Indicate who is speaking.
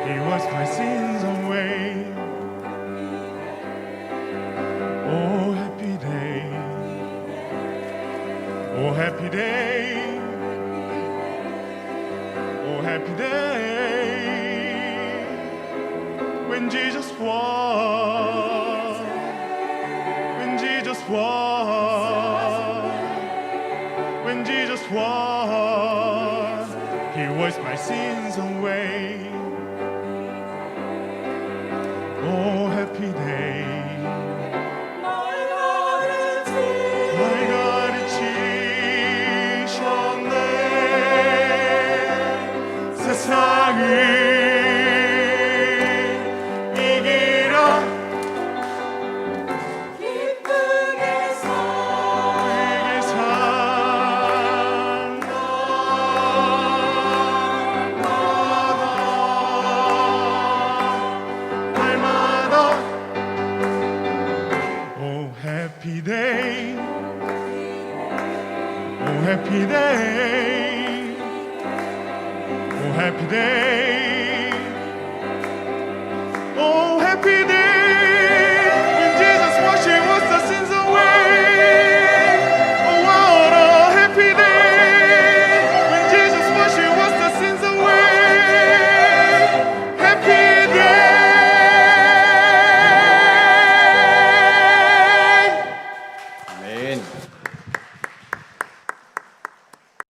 Speaker 1: He washed my sins away. Oh, happy day. Oh, happy day. Oh, happy day. When Jesus was. When Jesus was. When Jesus was. He washed my sins away. Oh, happy day. My God 지셨네. 세상을 이기라. 기쁘게 산 날마다 Oh, happy day. Oh, happy day. Oh, happy day.